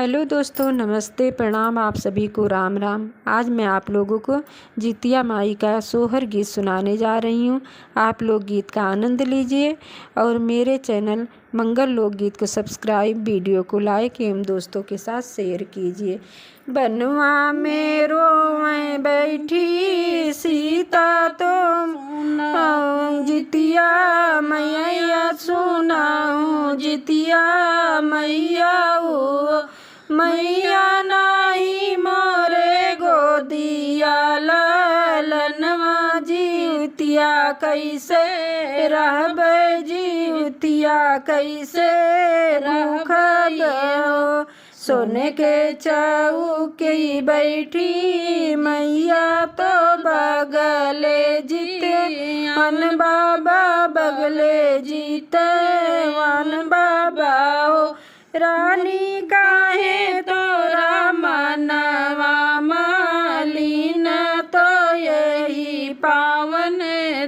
Hello दोस्तों, नमस्ते, प्रणाम। आप सभी को राम राम। आज मैं आप लोगों को जितिया माई का सोहर गीत सुनाने जा रही हूँ। आप लोग गीत का आनंद लीजिए और मेरे चैनल मंगल लोकगीत को सब्सक्राइब, वीडियो को लाइक एवं दोस्तों के साथ शेयर कीजिए। बनवा में रोए बैठी सीता तो जितिया मैया सुनाऊं, जितिया मैया ओ मैया नाही मोरे गोदिया ललनवा जीवतिया कैसे रहबे, जीवतिया कैसे रहबे। सोने के चौकी बैठी मैया तो बगले जीते वन बाबा, बगले जीते वन बाबा। हो रानी काहे तोरा मनवा मालिन, तो यही पावन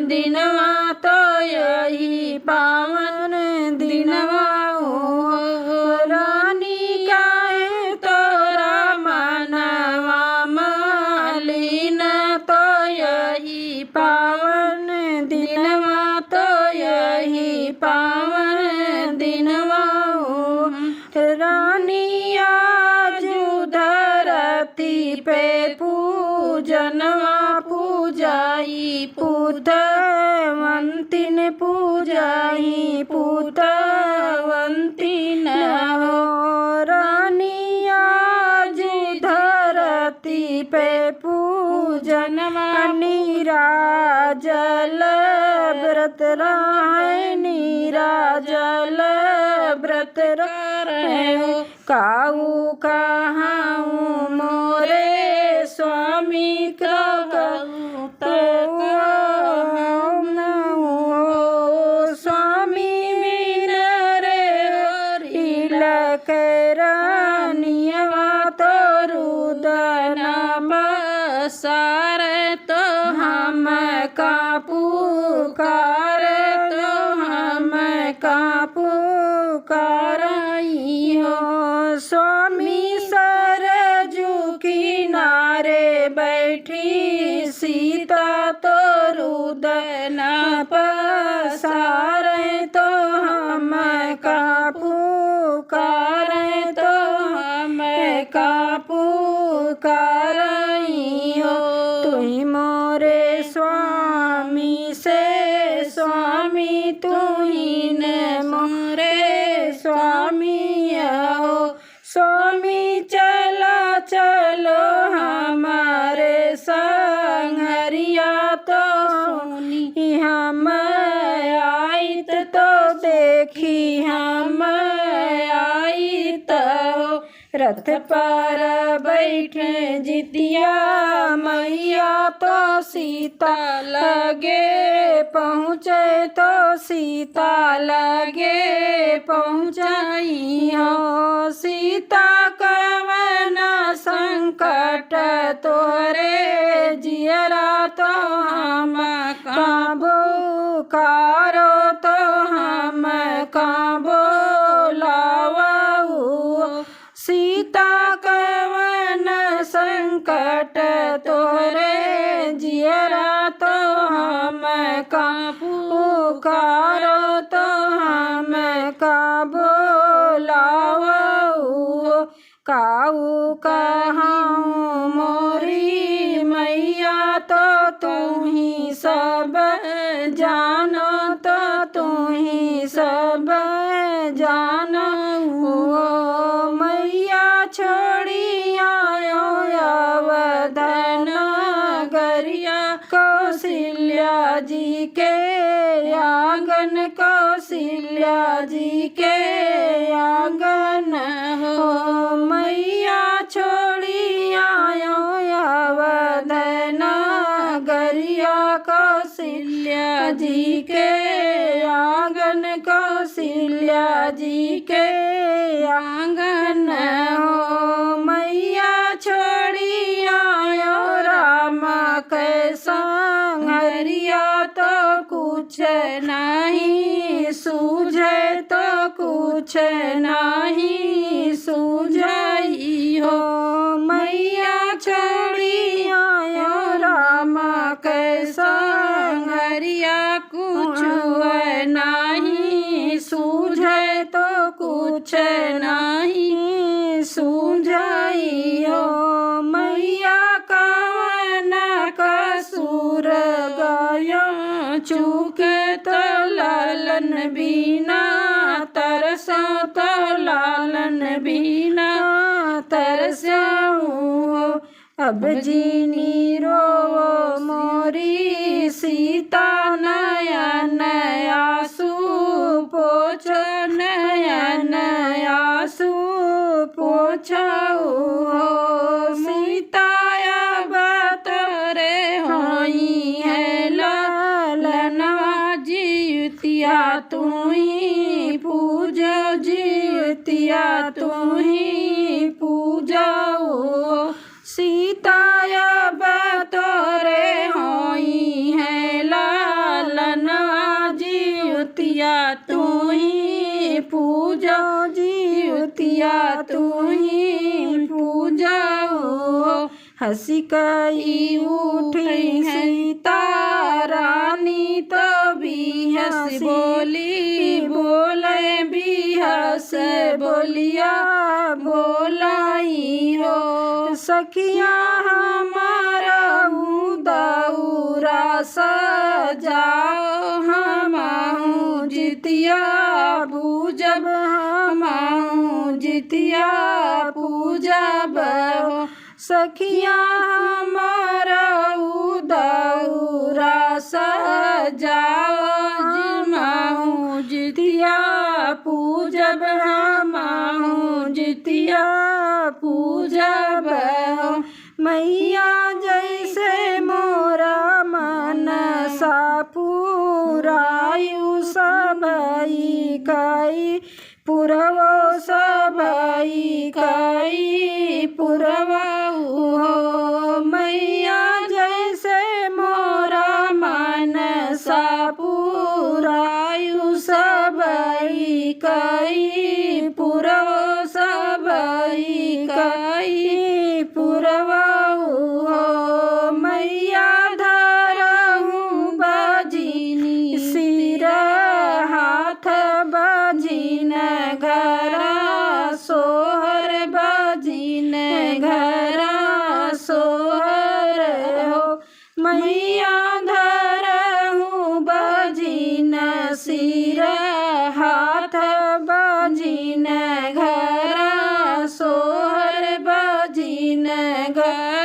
दिनवा, तो यही पावन दिनवा। हो रानी काहे तोरा मनवा मालिन, तो यही पावन दिनवा, तो यही पावन दिनवा। रानी आज धरती पे पूजनवा पूजाई, पूतवंतिन पूजाई, पूतवंतिन। हो रानी आज धरती पे पूजनवा नीराजल व्रत रहे, नीराजल व्रत रहे। काऊ कहाऊं मोरे स्वामी को स्वामी मीन रे रानियवा तो रुदना बसार, तो हम का पुकार, तो हम का पुकार। स्वामी सरजू किनारे बैठी सीता तो रुदना पसार, तो हम का पुकार, तो हम का पुकार। तुही मोरे स्वामी से स्वामी, तुही ने मोरे स्वामी हो। स्वामी चलो चलो हमारे संगरिया, तो सुनी हम आइत, तो देखी हम आइत। रथ पर बैठे जितिया मैया, तो सीता लगे पहुँचे, तो सीता लगे पहुँचाई। हो सीता कवन संकट तोरे जियरा, तो हम काबो कारो, तो हम काबो लावाऊ। सीता कवन संकट तोरे जियरा, तो हम का पुकारो, तो हम का बोलावऊ। काऊ कहाऊं मोरी मैया, तो तू ही सब जानो, तो तू ही सब जानो। मैया छोड़ी आयो अवधन गरिया, कौशल्या जी के आंगन, कौशल्या जी के आंगन। हो मैया छोड़ी आयो अवधन गरिया, कौशल्या जी के आंगन, कौशल्या जी के आंगन। हो मैया छोड़ी आयो राम के संगरिया, तो कुछ नहीं सूझे, तो कुछ नहीं सूझाई। बिना तरसों तो लालन बिना तरसऊँ। अब जीनी रो मोरी सीता नयन आंसू पोछो नयन आंसू पोछो। सीता अब तोरे होई है लालनवा जितिया तू ही पूजो जितिया तू ही पूजो। सीता अब तोरे होई है लालनवा जितिया तू ही पूजो जितिया तू ही पूजो। हंसी कई उठी सीता रानी तो भी हंस बोली बोले भी हंस बोलिया बोलाई हो। सखिया हमारा दौरा सजाओ हमाहू जितिया पूजब हमाहू जितिया पूजब। सखिया हमारा दौरा सजाओ हमाहू जितिया पूजब हमाहू जितिया पूजब। मैया जैसे मोरा मन सा पुरायु सबई कई पुरवो सबई कई पुरवाऊ हो। मैया जैसे मोरा मन सा पुरायु सबई कई पुरवो सबई कई पुरवाऊ हो। मैया धरहूँ बजिनी सिर हाथ बजिन घरा सोहर बजिन घरा सोहर हो। मैया धरहूँ बजिन सिर हाथ बजिन घरा सोहर बजिन घर